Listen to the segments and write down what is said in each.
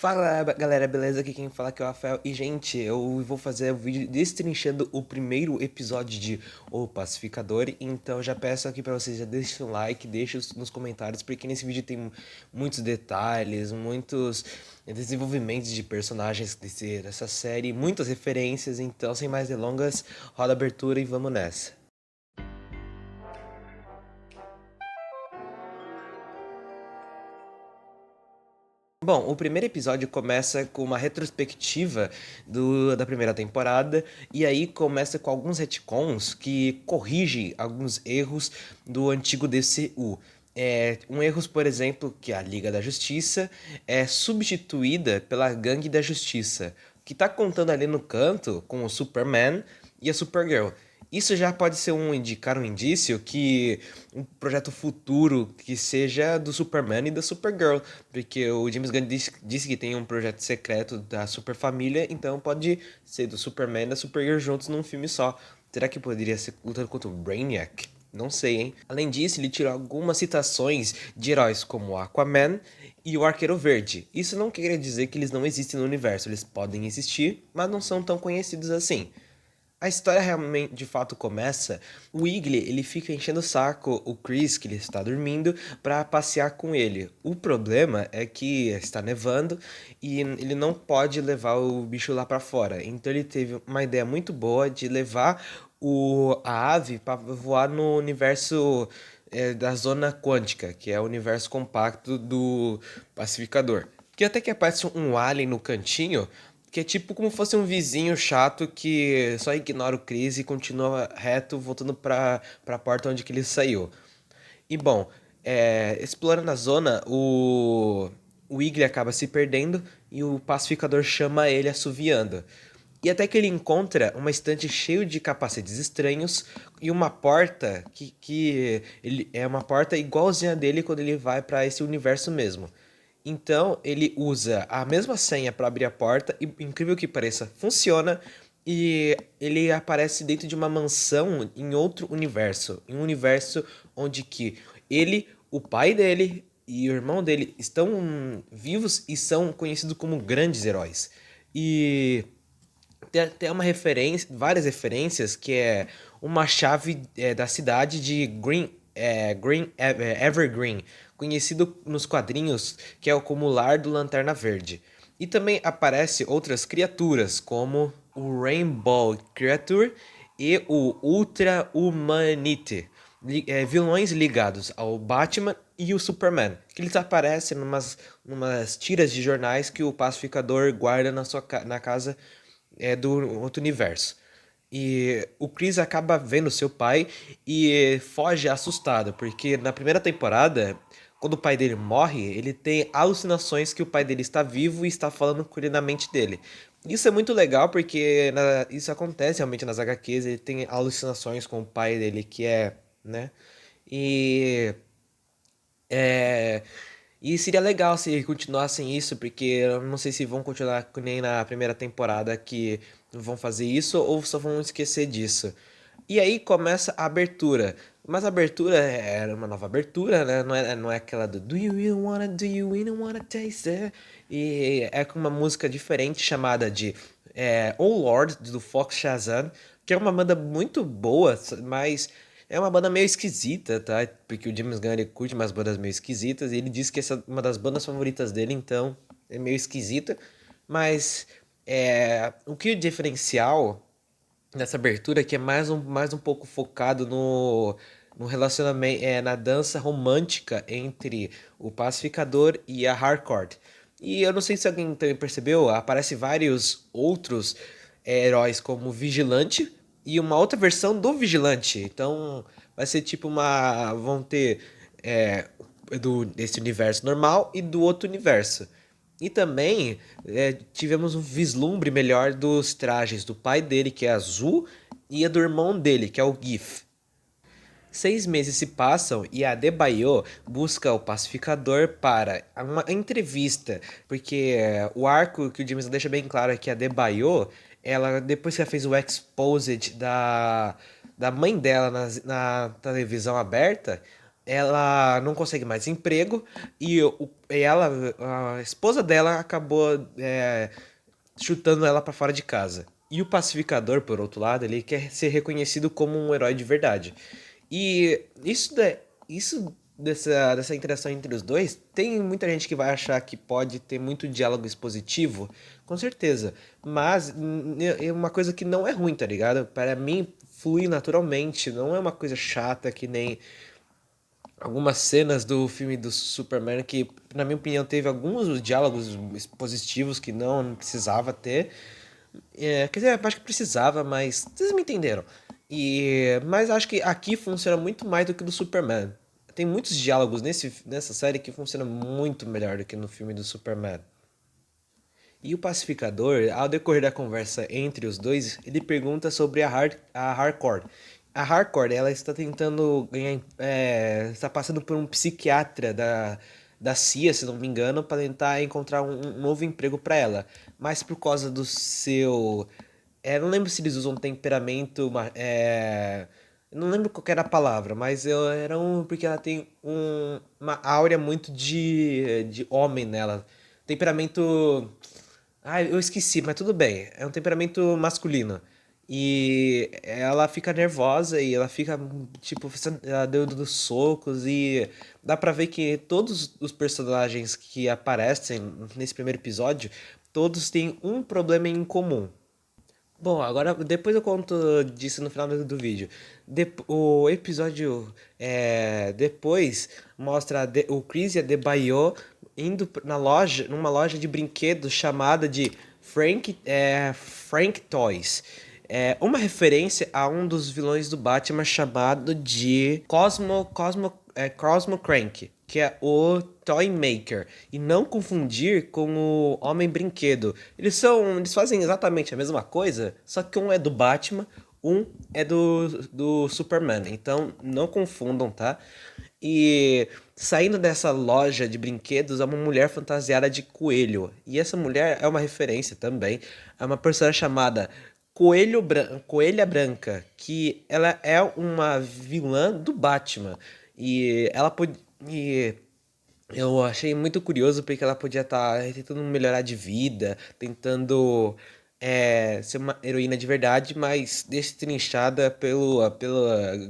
Fala galera, beleza? Aqui quem fala aqui é o Rafael. E gente, eu vou fazer o vídeo destrinchando o primeiro episódio de O Pacificador. Então já peço aqui pra vocês, já deixem um like, deixem nos comentários, porque nesse vídeo tem muitos detalhes, muitos desenvolvimentos de personagens dessa série, muitas referências. Então, sem mais delongas, roda a abertura e vamos nessa. Bom, o primeiro episódio começa com uma retrospectiva da primeira temporada, e aí começa com alguns retcons que corrigem alguns erros do antigo DCU. Erros, por exemplo, que a Liga da Justiça é substituída pela Gangue da Justiça, que tá contando ali no canto com o Superman e a Supergirl. Isso já pode ser indicar um indício que um projeto futuro que seja do Superman e da Supergirl, porque o James Gunn disse que tem um projeto secreto da Super Família, então pode ser do Superman e da Supergirl juntos num filme só. Será que poderia ser lutando contra o Brainiac? Não sei, hein? Além disso, ele tirou algumas citações de heróis como o Aquaman e o Arqueiro Verde. Isso não quer dizer que eles não existem no universo, eles podem existir, mas não são tão conhecidos assim. A história realmente, de fato, começa. O Wiggly, ele fica enchendo o saco o Chris, que ele está dormindo, para passear com ele. O problema é que está nevando e ele não pode levar o bicho lá para fora. Então ele teve uma ideia muito boa de levar a ave para voar no universo da zona quântica, que é o universo compacto do pacificador. Que até que aparece um alien no cantinho, que é tipo como fosse um vizinho chato que só ignora o Chris e continua reto, voltando pra porta onde que ele saiu. E bom, explorando a zona, o Wiggly acaba se perdendo e o pacificador chama ele assoviando. E até que ele encontra uma estante cheia de capacetes estranhos e uma porta que ele é uma porta igualzinha dele quando ele vai para esse universo mesmo. Então ele usa a mesma senha para abrir a porta e, incrível que pareça, funciona e ele aparece dentro de uma mansão em outro universo, em um universo onde que ele, o pai dele e o irmão dele estão vivos e são conhecidos como grandes heróis. E tem uma referência, várias referências, que é uma chave da cidade de Evergreen, conhecido nos quadrinhos que é o como lar do Lanterna Verde. E também aparece outras criaturas, como o Rainbow Creature e o Ultra Humanite, vilões ligados ao Batman e o Superman, que eles aparecem numas tiras de jornais que o pacificador guarda na casa do outro universo. E o Chris acaba vendo seu pai e foge assustado, porque na primeira temporada, quando o pai dele morre, ele tem alucinações que o pai dele está vivo e está falando com ele na mente dele. Isso é muito legal porque isso acontece realmente nas HQs, ele tem alucinações com o pai dele que é, né? E é, e seria legal se continuassem isso, porque eu não sei se vão continuar que nem na primeira temporada que vão fazer isso ou só vão esquecer disso. E aí começa a abertura. Mas a abertura era uma nova abertura, né? Não é aquela do you really wanna, do you really wanna taste it? E é com uma música diferente chamada de Oh Lord, do Fox Shazam, que é uma banda muito boa, mas é uma banda meio esquisita, tá? Porque o James Gunn ele curte umas bandas meio esquisitas e ele disse que essa é uma das bandas favoritas dele, então é meio esquisita. Mas o que o diferencial nessa abertura que é mais um pouco focado no relacionamento, na dança romântica entre o pacificador e a Harcourt. E eu não sei se alguém também percebeu, aparece vários outros heróis como o Vigilante e uma outra versão do Vigilante. Então vai ser tipo uma. Vão ter desse universo normal e do outro universo. E também tivemos um vislumbre melhor dos trajes do pai dele, que é azul, e a do irmão dele, que é o Gif. 6 meses se passam e a Adebayo busca o pacificador para uma entrevista, porque o arco que o James deixa bem claro é que a Adebayo, ela, depois que ela fez o exposed da mãe dela na televisão aberta, ela não consegue mais emprego e a esposa dela acabou chutando ela pra fora de casa. E o pacificador, por outro lado, ele quer ser reconhecido como um herói de verdade. E isso dessa interação entre os dois, tem muita gente que vai achar que pode ter muito diálogo expositivo, com certeza. Mas é uma coisa que não é ruim, tá ligado? Para mim, flui naturalmente, não é uma coisa chata que nem algumas cenas do filme do Superman que, na minha opinião, teve alguns diálogos expositivos que não precisava ter. Quer dizer, acho que precisava, mas vocês me entenderam. Mas acho que aqui funciona muito mais do que do Superman. Tem muitos diálogos nessa série que funcionam muito melhor do que no filme do Superman. E o pacificador, ao decorrer da conversa entre os dois, ele pergunta sobre a Harcourt. A Harcourt, ela está tentando ganhar, está passando por um psiquiatra da CIA, se não me engano, para tentar encontrar um novo emprego para ela. Mas por causa do seu, não lembro se eles usam temperamento, eu não lembro qual que era a palavra, mas era porque ela tem uma áurea muito de homem nela. Temperamento. Ah, eu esqueci, mas tudo bem. É um temperamento masculino. E ela fica nervosa e ela fica, tipo, ela dando socos e dá pra ver que todos os personagens que aparecem nesse primeiro episódio, todos têm um problema em comum. Bom, agora depois eu conto disso no final do vídeo. O episódio depois mostra o Chris e a Debaio indo numa loja de brinquedos chamada de Frank Toys. É uma referência a um dos vilões do Batman chamado de Cosmo Crank, que é o Toy Maker, e não confundir com o Homem Brinquedo. Eles fazem exatamente a mesma coisa, só que um é do Batman, um é do Superman. Então não confundam, tá? E saindo dessa loja de brinquedos é uma mulher fantasiada de coelho. E essa mulher é uma referência também a uma personagem chamada Coelha Branca, que ela é uma vilã do Batman. E ela pode. E eu achei muito curioso porque ela podia estar tentando melhorar de vida, tentando ser uma heroína de verdade, mas destrinchada pela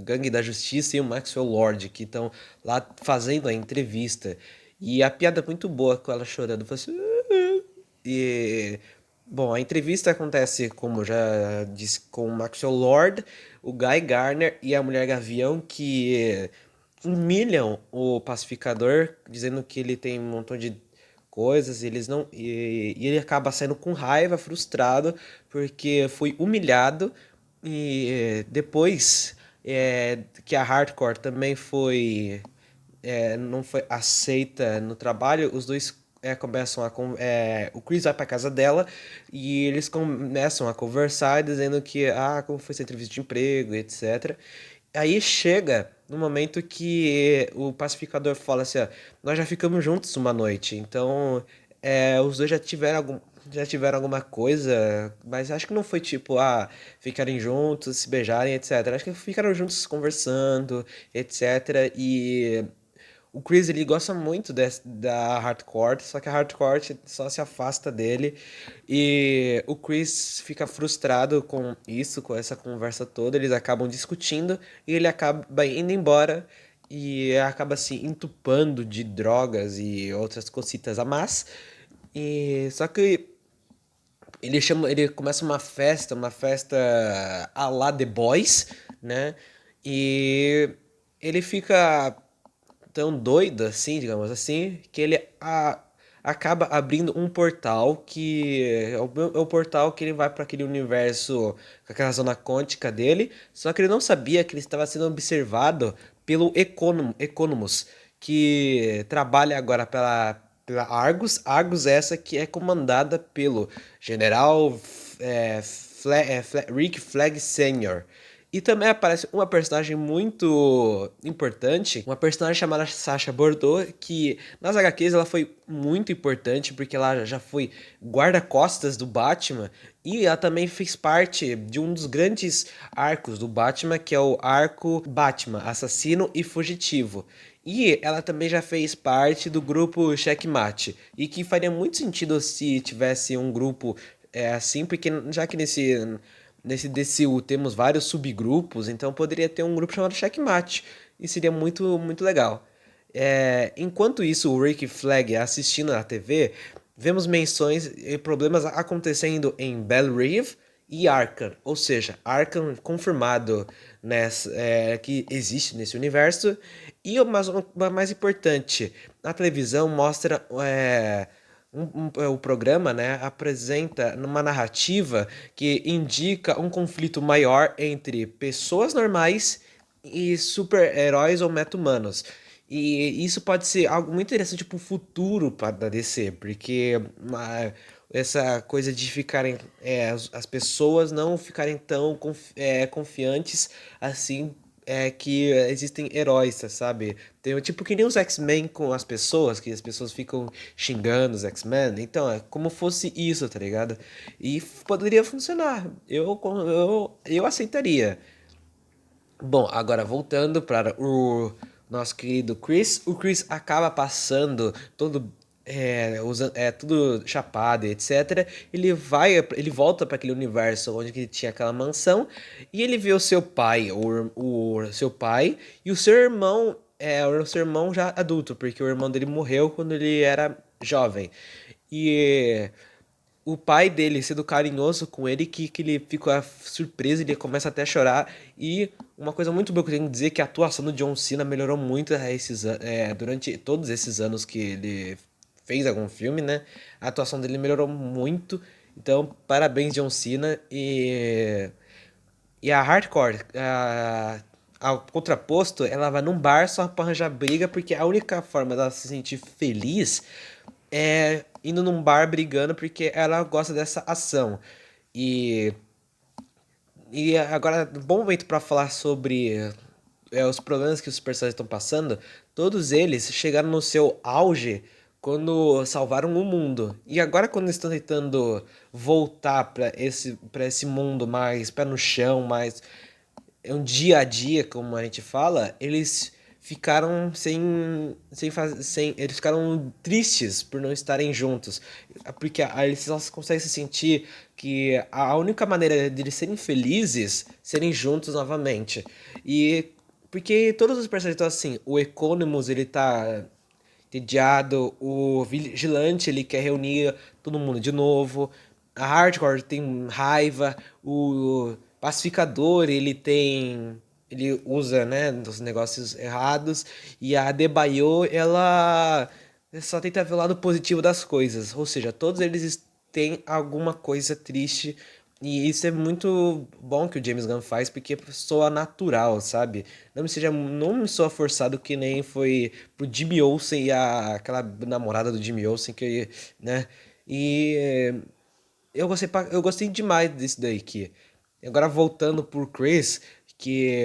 Gangue da Justiça e o Maxwell Lord, que estão lá fazendo a entrevista. E a piada é muito boa com ela chorando. Fala assim, e, bom, a entrevista acontece, como eu já disse, com o Maxwell Lord, o Guy Garner e a Mulher Gavião, que humilham o pacificador, dizendo que ele tem um montão de coisas, e eles não e ele acaba saindo com raiva, frustrado, porque foi humilhado e depois que a Hardcore também não foi aceita no trabalho, os dois começam o Chris vai pra casa dela e eles começam a conversar, dizendo que, como foi essa entrevista de emprego, etc. Aí chega no momento que o pacificador fala assim, ó, nós já ficamos juntos uma noite, então os dois já tiveram alguma coisa, mas acho que não foi tipo, ficarem juntos, se beijarem, etc. Acho que ficaram juntos conversando, etc. E o Chris, ele gosta muito da Hardcore, só que a Hardcore só se afasta dele. E o Chris fica frustrado com isso, com essa conversa toda. Eles acabam discutindo e ele acaba indo embora e acaba se entupando de drogas e outras cositas a mais. E só que ele começa uma festa a la The Boys, né? E ele fica tão doido assim, digamos assim, que ele acaba abrindo um portal que é o portal que ele vai para aquele universo, com aquela zona quântica dele, só que ele não sabia que ele estava sendo observado pelo Economus, que trabalha agora pela Argus essa que é comandada pelo General Rick Flag Sr. E também aparece uma personagem muito importante, uma personagem chamada Sasha Bordeaux, que nas HQs ela foi muito importante porque ela já foi guarda-costas do Batman e ela também fez parte de um dos grandes arcos do Batman, que é o arco Batman, Assassino e Fugitivo. E ela também já fez parte do grupo Checkmate, e que faria muito sentido se tivesse um grupo assim, porque já que nesse DCU temos vários subgrupos, então poderia ter um grupo chamado Checkmate, e seria muito, muito legal. Enquanto isso, o Rick Flag assistindo na TV, vemos menções e problemas acontecendo em Belle Reve e Arkham, ou seja, Arkham confirmado que existe nesse universo. E o mais importante, na televisão mostra o programa, né, apresenta uma narrativa que indica um conflito maior entre pessoas normais e super-heróis ou meta-humanos. E isso pode ser algo muito interessante para o futuro para DC, porque essa coisa de ficarem as pessoas não ficarem tão confiantes assim que existem heróis, sabe? Tem tipo que nem os X-Men com as pessoas, que as pessoas ficam xingando os X-Men. Então, é como fosse isso, tá ligado? E poderia funcionar. Eu aceitaria. Bom, agora voltando para o nosso querido Chris, o Chris acaba passando todo tudo chapado e etc. Ele volta para aquele universo onde que tinha aquela mansão e ele vê o seu pai, o seu pai e o seu irmão já adulto, porque o irmão dele morreu quando ele era jovem. E o pai dele sendo carinhoso com ele que ele fica surpreso, ele começa até a chorar. E uma coisa muito boa que eu tenho que dizer é que a atuação do John Cena melhorou muito durante todos esses anos que ele fez algum filme, né? A atuação dele melhorou muito. Então, parabéns, John Cena. E a Hardcore, ao contraposto, ela vai num bar só pra arranjar briga, porque a única forma dela se sentir feliz indo num bar brigando porque ela gosta dessa ação. E, e agora, bom momento para falar sobre os problemas que os personagens estão passando. Todos eles chegaram no seu auge quando salvaram o mundo. E agora, quando estão tentando voltar para esse mundo mais pé no chão, mais um dia a dia, como a gente fala, eles ficaram eles ficaram tristes por não estarem juntos, porque aí eles só conseguem se sentir que a única maneira de eles serem felizes serem juntos novamente. E porque todos os personagens estão assim, o Economus ele tá entediado, o Vigilante ele quer reunir todo mundo de novo, a Hardcore tem raiva, o Pacificador ele usa, né, dos negócios errados, e a Adebayo ela só tenta ver o lado positivo das coisas, ou seja, todos eles têm alguma coisa triste. E isso é muito bom que o James Gunn faz, porque soa natural, sabe? Não me soa forçado que nem foi pro Jimmy Olsen e aquela namorada do Jimmy Olsen que, né? E eu gostei demais desse daí aqui. Agora voltando pro Chris, que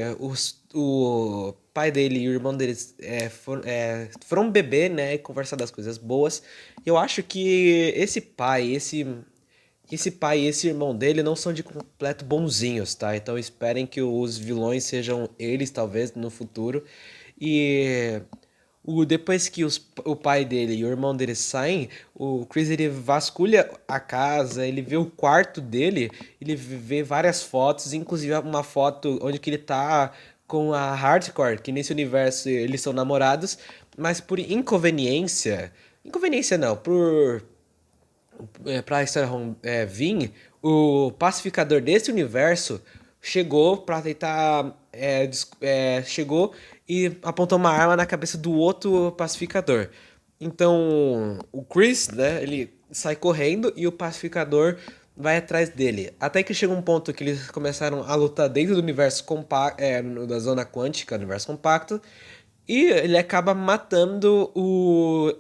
o pai dele e o irmão deles foram beber, né? E conversar das coisas boas. Eu acho que esse pai e esse irmão dele não são de completo bonzinhos, tá? Então esperem que os vilões sejam eles, talvez, no futuro. E depois que o pai dele e o irmão dele saem, o Chris ele vasculha a casa, ele vê o quarto dele, ele vê várias fotos, inclusive uma foto onde que ele tá com a Hardcore, que nesse universo eles são namorados, mas por inconveniência não, pra história vir, o pacificador desse universo chegou pra tentar. Chegou e apontou uma arma na cabeça do outro pacificador. Então, o Chris, né, ele sai correndo e o pacificador vai atrás dele. Até que chega um ponto que eles começaram a lutar dentro do universo compacto, da zona quântica, universo compacto, e ele acaba matando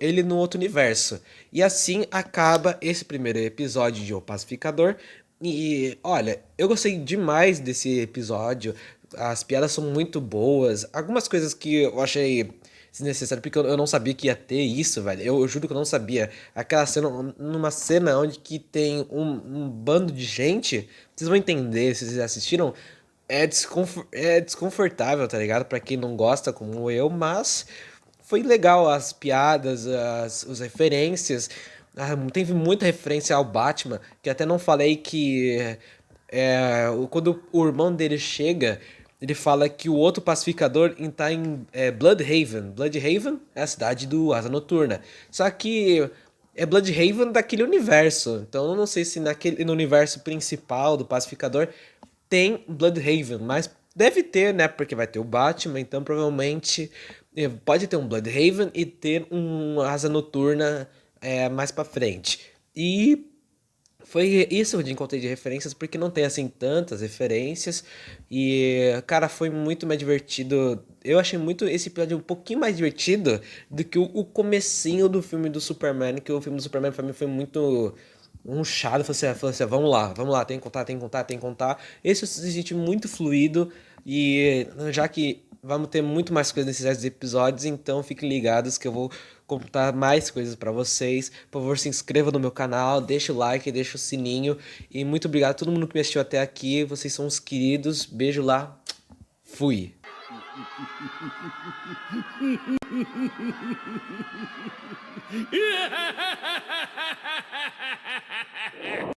ele no outro universo. E assim acaba esse primeiro episódio de O Pacificador. E olha, eu gostei demais desse episódio. As piadas são muito boas. Algumas coisas que eu achei desnecessário, porque eu não sabia que ia ter isso, velho. Eu juro que eu não sabia. Aquela cena, numa cena onde que tem um bando de gente, vocês vão entender se vocês assistiram. É desconfortável, tá ligado? Pra quem não gosta, como eu, mas foi legal as piadas, as referências. Ah, teve muita referência ao Batman, que até não falei que quando o irmão dele chega, ele fala que o outro pacificador está em Bloodhaven. Bloodhaven é a cidade do Asa Noturna. Só que é Bloodhaven daquele universo. Então eu não sei se no universo principal do pacificador tem Bloodhaven, mas deve ter, né? Porque vai ter o Batman, então provavelmente pode ter um Bloodhaven e ter um Asa Noturna mais pra frente. E foi isso que eu encontrei de referências, porque não tem assim tantas referências. E, cara, foi muito mais divertido. Eu achei muito esse episódio um pouquinho mais divertido do que o comecinho do filme do Superman, que o filme do Superman pra mim foi muito um chato. Falei assim, vamos lá, tem que contar, tem que contar, tem que contar. Esse eu senti muito fluido. E já que vamos ter muito mais coisas nesses restos episódios, então fiquem ligados que eu vou contar mais coisas pra vocês. Por favor, se inscreva no meu canal, deixa o like, deixa o sininho. E muito obrigado a todo mundo que me assistiu até aqui. Vocês são os queridos. Beijo lá. Fui.